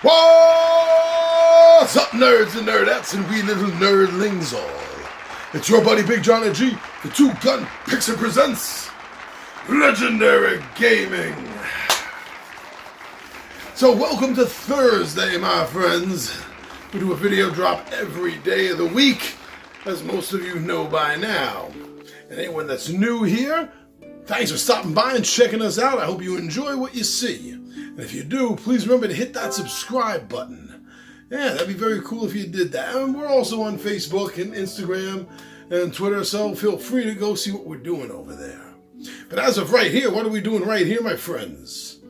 What's up, nerds and nerdettes and we little nerdlings all? It's your buddy Big John and G, the two-gun Pixie presents Legendary Gaming. So welcome to Thursday, my friends. We do a video drop every day of the week, as most of you know by now. And anyone that's new here, thanks for stopping by and checking us out. I hope you enjoy what you see. And if you do, please remember to hit that subscribe button. Yeah, that'd be very cool if you did that. And we're also on Facebook and Instagram and Twitter, so feel free to go see what we're doing over there. But as of right here, what are we doing right here, my friends?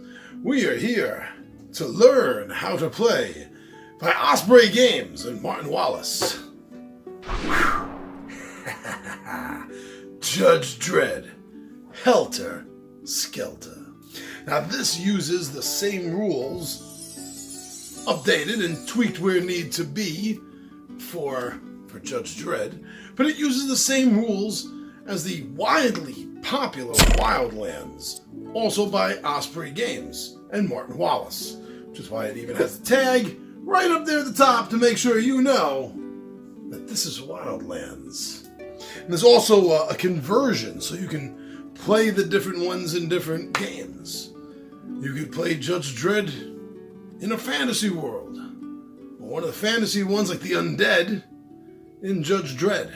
We are here to learn how to play by Osprey Games and Martin Wallace. Judge Dredd, Helter Skelter. Now this uses the same rules, updated and tweaked where need to be for Judge Dredd, but it uses the same rules as the widely popular Wildlands, also by Osprey Games and Martin Wallace, which is why it even has the tag right up there at the top to make sure you know that this is Wildlands. And there's also a conversion, so you can play the different ones in different games. You could play Judge Dredd in a fantasy world, or one of the fantasy ones like the Undead in Judge Dredd.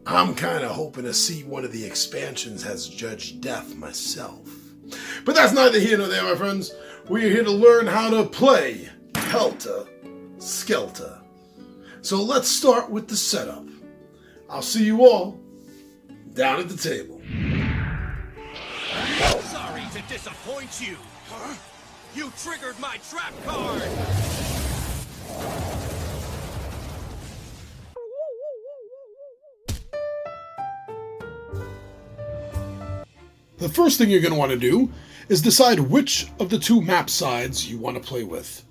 I'm kind of hoping to see one of the expansions has Judge Death myself. But that's neither here nor there, my friends. We are here to learn how to play Helter Skelter. So let's start with the setup. I'll see you all down at the table. Sorry to disappoint you. Huh? You triggered my trap card! The first thing you're going to want to do is decide which of the two map sides you want to play with.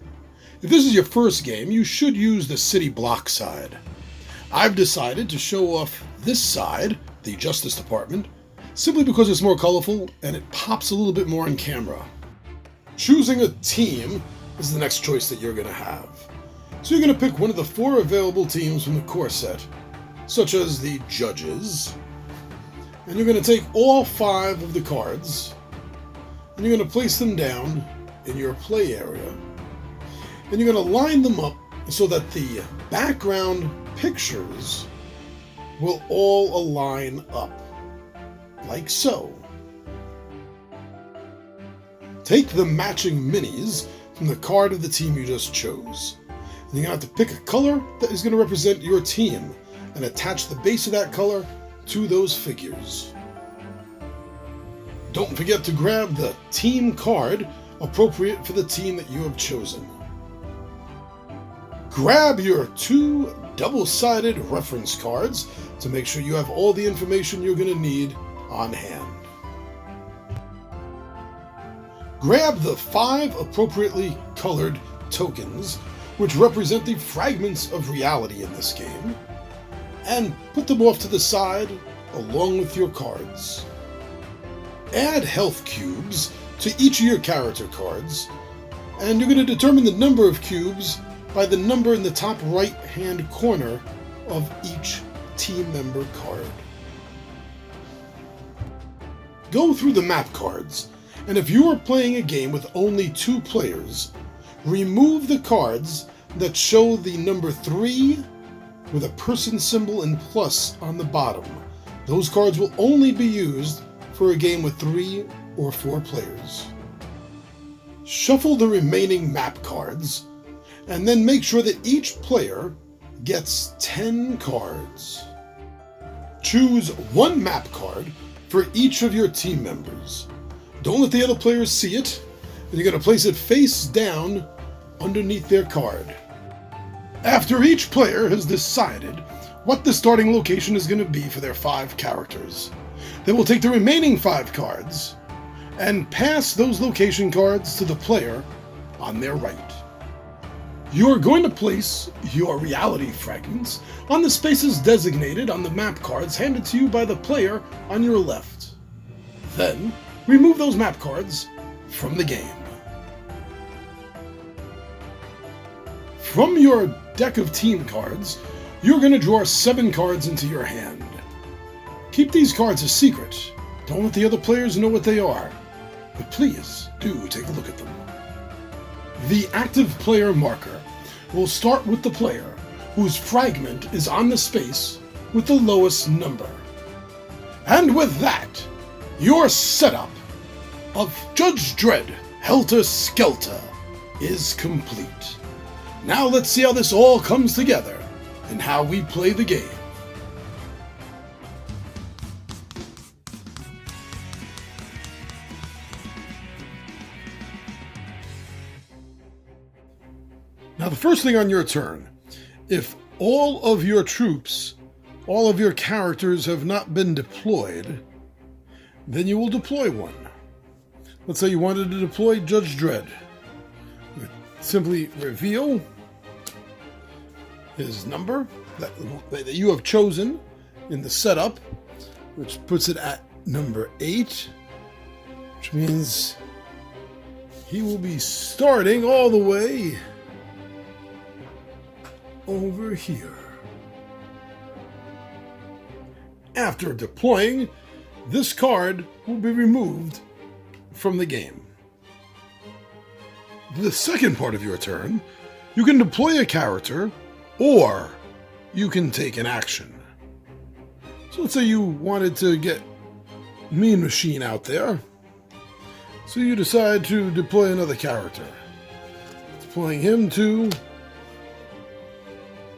If this is your first game, you should use the city block side. I've decided to show off this side, the Justice Department, simply because it's more colorful and it pops a little bit more on camera. Choosing a team is the next choice that you're going to have. So you're going to pick one of the 4 available teams from the core set, such as the Judges, and you're going to take all 5 of the cards, and you're going to place them down in your play area. And you're going to line them up so that the background pictures will all align up, like so. Take the matching minis from the card of the team you just chose. And you're going to have to pick a color that is going to represent your team and attach the base of that color to those figures. Don't forget to grab the team card appropriate for the team that you have chosen. Grab your 2 double-sided reference cards to make sure you have all the information you're going to need on hand. Grab the 5 appropriately colored tokens, which represent the fragments of reality in this game, and put them off to the side along with your cards. Add health cubes to each of your character cards, and you're going to determine the number of cubes by the number in the top right-hand corner of each team member card. Go through the map cards, and if you are playing a game with only 2 players, remove the cards that show the number 3 with a person symbol and plus on the bottom. Those cards will only be used for a game with 3 or 4 players. Shuffle the remaining map cards, and then make sure that each player gets 10 cards. Choose 1 map card for each of your team members. Don't let the other players see it, and you're going to place it face down underneath their card. After each player has decided what the starting location is going to be for their 5 characters, they will take the remaining 5 cards and pass those location cards to the player on their right. You are going to place your reality fragments on the spaces designated on the map cards handed to you by the player on your left. Then, remove those map cards from the game. From your deck of team cards, you're going to draw 7 cards into your hand. Keep these cards a secret. Don't let the other players know what they are. But please, do take a look at them. The active player marker will start with the player whose fragment is on the space with the lowest number. And with that, your setup of Judge Dredd, Helter Skelter is complete. Now let's see how this all comes together and how we play the game. Now the first thing on your turn, if all of your troops, all of your characters have not been deployed, then you will deploy one. Let's say you wanted to deploy Judge Dredd. Simply reveal his number that you have chosen in the setup, which puts it at number 8, which means he will be starting all the way over here. After deploying, this card will be removed from the game. The second part of your turn, you can deploy a character, or you can take an action. So let's say you wanted to get Mean Machine out there, so you decide to deploy another character. Deploying him to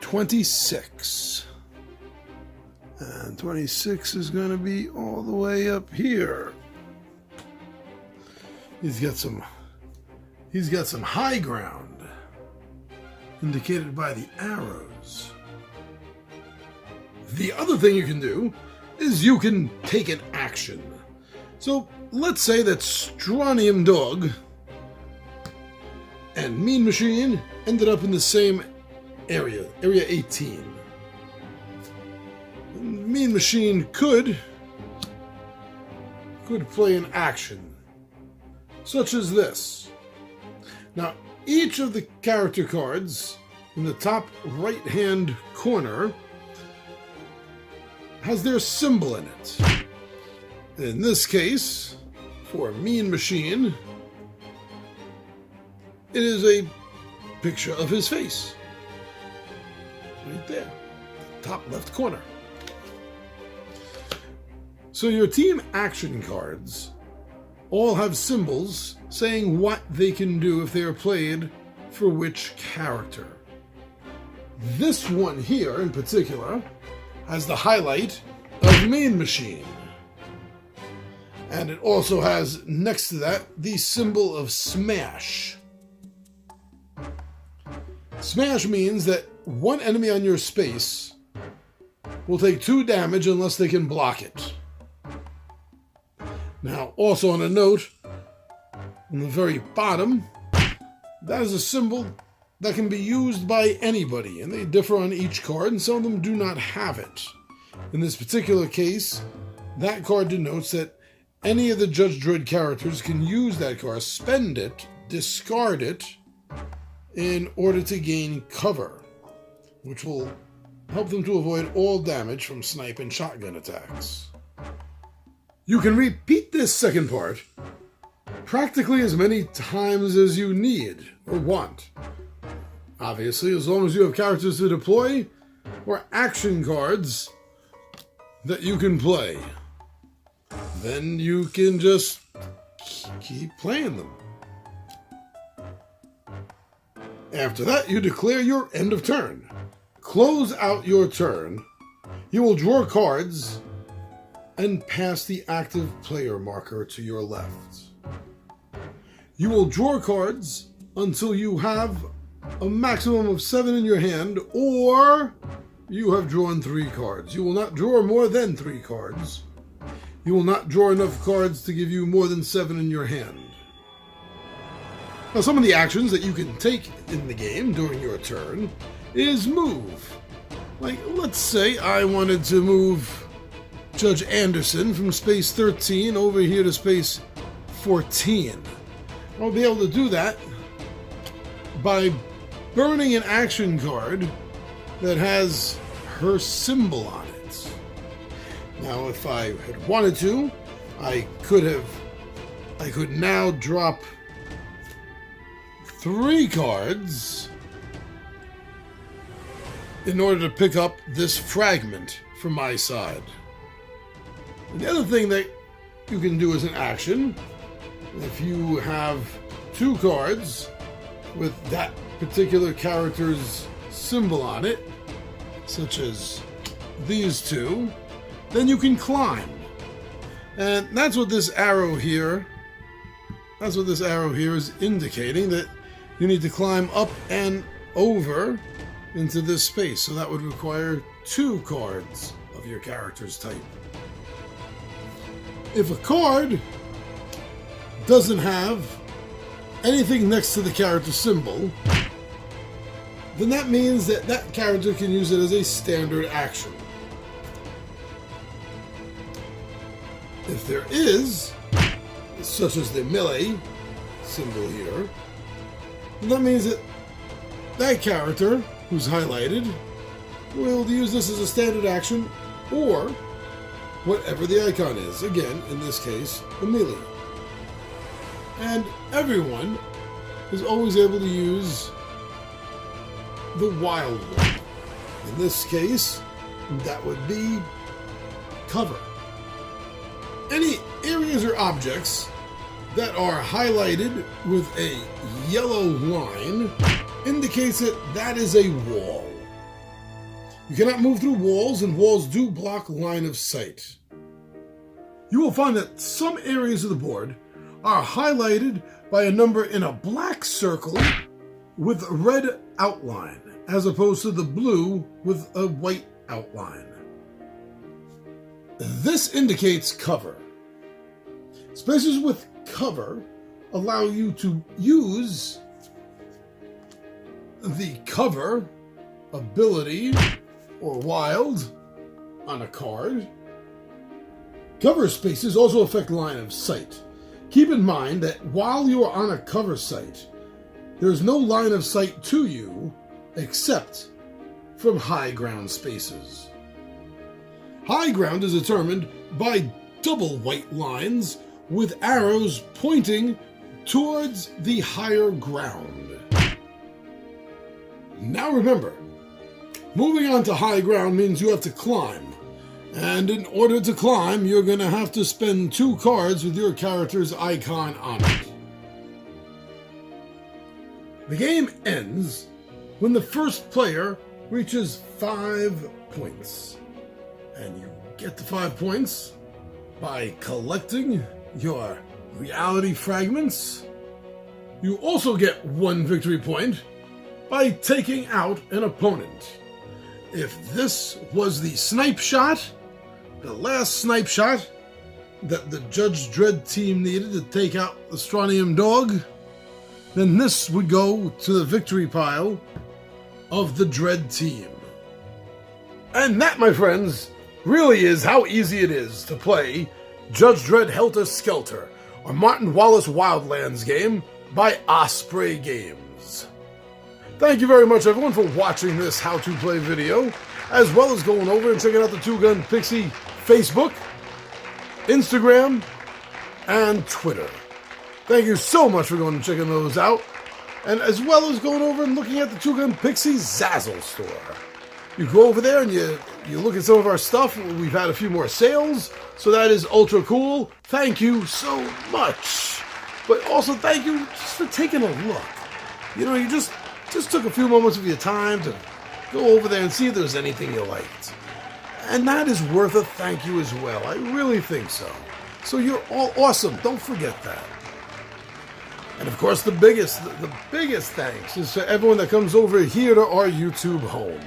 26. And 26 is going to be all the way up here. He's got some high ground, indicated by the arrows. The other thing you can do is you can take an action. So let's say that Strontium Dog and Mean Machine ended up in the same area 18. Mean Machine could play an action, such as this. Now, each of the character cards in the top right-hand corner has their symbol in it. In this case, for Mean Machine, it is a picture of his face. Right there, top left corner. So your team action cards all have symbols saying what they can do if they are played for which character. This one here in particular has the highlight of Mean Machine. And it also has next to that the symbol of Smash. Smash means that one enemy on your space will take 2 damage unless they can block it. Now, also on a note, on the very bottom, that is a symbol that can be used by anybody, and they differ on each card, and some of them do not have it. In this particular case, that card denotes that any of the Judge Dredd characters can use that card, spend it, discard it, in order to gain cover, which will help them to avoid all damage from snipe and shotgun attacks. You can repeat this second part practically as many times as you need or want. Obviously, as long as you have characters to deploy or action cards that you can play, then you can just keep playing them. After that, you declare your end of turn. Close out your turn. You will draw cards and pass the active player marker to your left. You will draw cards until you have a maximum of 7 in your hand, or you have drawn 3 cards. You will not draw more than 3 cards. You will not draw enough cards to give you more than 7 in your hand. Now, some of the actions that you can take in the game during your turn is move. Like, let's say I wanted to move Judge Anderson from space 13 over here to space 14. I'll be able to do that by burning an action card that has her symbol on it. Now, if I had wanted to, I could now drop 3 cards in order to pick up this fragment from my side. And the other thing that you can do as an action, if you have 2 cards with that particular character's symbol on it, such as these 2, then you can climb. And that's what this arrow here is indicating, that you need to climb up and over into this space. So that would require 2 cards of your character's type. If a card doesn't have anything next to the character symbol, then that means that that character can use it as a standard action. If there is, such as the melee symbol here, then that means that that character who's highlighted will use this as a standard action, or whatever the icon is. Again, in this case, a melee. And everyone is always able to use the wild one. In this case, that would be cover. Any areas or objects that are highlighted with a yellow line indicates that that is a wall. You cannot move through walls, and walls do block line of sight. You will find that some areas of the board are highlighted by a number in a black circle with a red outline, as opposed to the blue with a white outline. This indicates cover. Spaces with cover allow you to use the cover ability or wild on a card. Cover spaces also affect line of sight. Keep in mind that while you are on a cover site, there is no line of sight to you except from high ground spaces. High ground is determined by double white lines with arrows pointing towards the higher ground. Now remember, moving on to high ground means you have to climb. And in order to climb, you're going to have to spend 2 cards with your character's icon on it. The game ends when the first player reaches 5 points. And you get the 5 points by collecting your reality fragments. You also get 1 victory point by taking out an opponent. If this was the snipe shot, the last snipe shot that the Judge Dredd team needed to take out the Strontium Dog, then this would go to the victory pile of the Dredd team. And that, my friends, really is how easy it is to play Judge Dredd Helter Skelter, a Martin Wallace Wildlands game by Osprey Games. Thank you very much, everyone, for watching this how-to-play video, as well as going over and checking out the Two Gun Pixie Facebook, Instagram, and Twitter. Thank you so much for going and checking those out, and as well as going over and looking at the Two Gun Pixie Zazzle store. You go over there and you look at some of our stuff. We've had a few more sales, so that is ultra cool. Thank you so much. But also thank you just for taking a look. You know, you just took a few moments of your time to go over there and see if there's anything you liked. And that is worth a thank you as well. I really think so. So you're all awesome. Don't forget that. And of course, the biggest thanks is to everyone that comes over here to our YouTube home.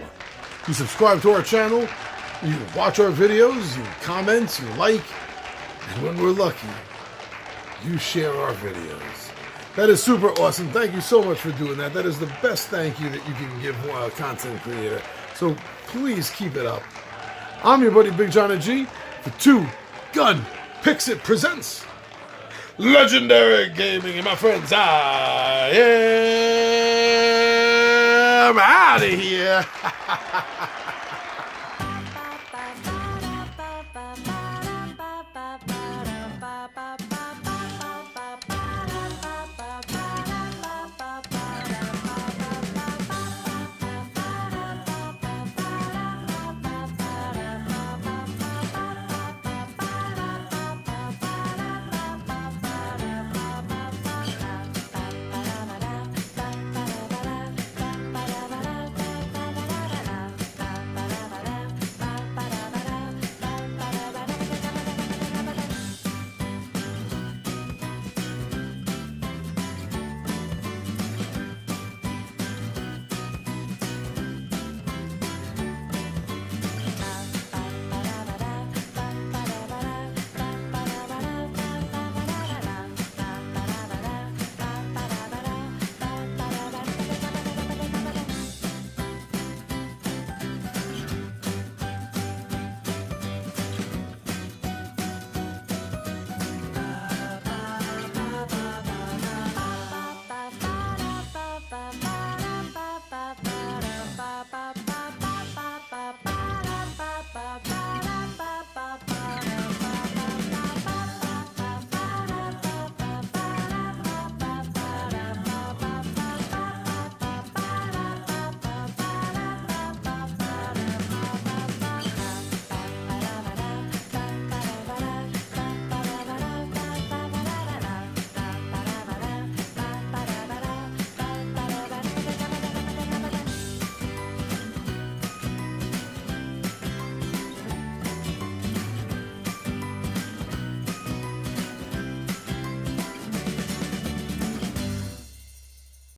You subscribe to our channel, you watch our videos, you comment, you like, and when we're lucky, you share our videos. That is super awesome. Thank you so much for doing that. That is the best thank you that you can give a content creator. So please keep it up. I'm your buddy Big Johnny G. The Two Gun Pixie presents Legendary Gaming, and my friends, I am out of here.